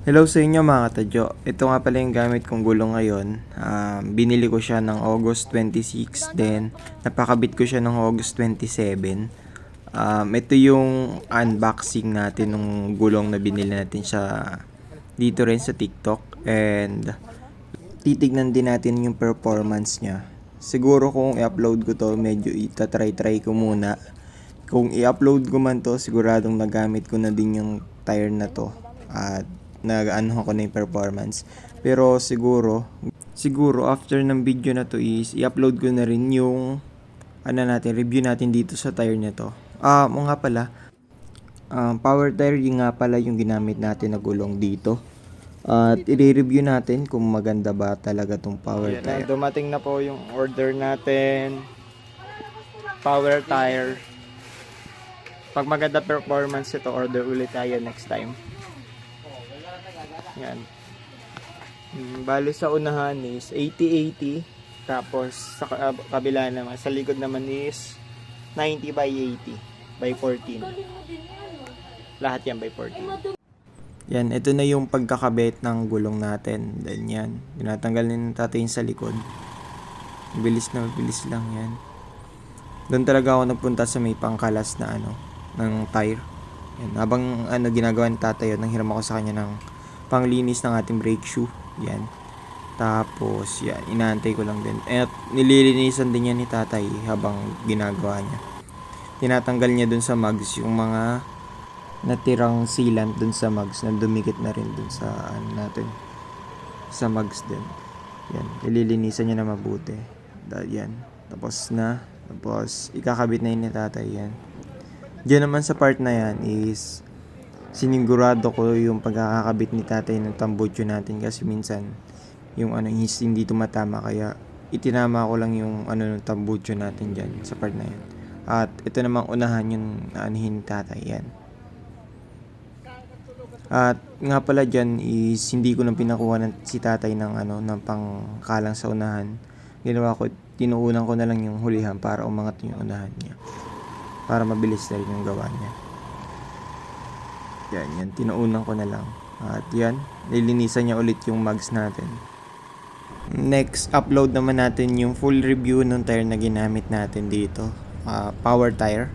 Hello sa inyo mga katadyo. Ito nga pala yung gamit kong gulong ngayon. Binili ko siya ng August 26, then napakabit ko siya ng August 27. Ito yung unboxing natin ng gulong na binili natin siya dito rin sa TikTok. And titignan din natin yung performance niya. Siguro kung i-upload ko to, medyo itatry-try ko muna. Kung i-upload ko man to, siguradong nagamit ko na din yung tire na to. At nag-ano ko na yung performance. Pero siguro after ng video na to is i-upload ko na rin yung review natin dito sa tire nito. O nga pala, power tire yung nga pala yung ginamit natin na gulong dito. At i-review natin kung maganda ba talaga tong power tire. Dumating na po yung order natin. Power tire. Pag maganda performance ito, order ulit tayo next time. Yan. Bali sa unahan is 80-80. Tapos sa kabila naman, sa likod naman is 90 by 80 by 14. Lahat yan by 14. Yan, ito na yung pagkakabit ng gulong natin. Then yan, tinatanggalin natin sa likod. Bilis lang yan. Doon talaga ako nagpunta sa may pangkalas na ng tire. Yan, habang ginagawa ni tatay yun, nanghiram ako sa kanya ng panglinis ng ating brake shoe. Yan. Tapos, yan, inaantay ko lang din. At nililinisan din niya ni tatay habang ginagawa niya. Tinatanggal niya dun sa mugs yung mga natirang sealant dun sa mugs na dumikit na rin dun sa sa mugs din. Yan, nililinisan niya na mabuti. Yan. Tapos ikakabit na yun ni tatay yan. Diyan naman sa part na yan is sinigurado ko yung pagkakakabit ni tatay ng tambutso natin kasi minsan yung hindi tumatama, kaya itinama ko lang yung ng tambutso natin dyan sa part na yan. At ito namang unahan yung aanihin ni tatay yan. At nga pala dyan is hindi ko nang pinakuha si tatay ng ng pangkalang sa unahan. Ginawa ko, tinuunan ko na lang yung hulihan para umangat yung unahan niya, para mabilis na rin yung gawa niya. Yan, tinuunan ko na lang. At yan, nilinisan niya ulit yung mugs natin. Next, upload naman natin yung full review ng tire na ginamit natin dito. Power tire.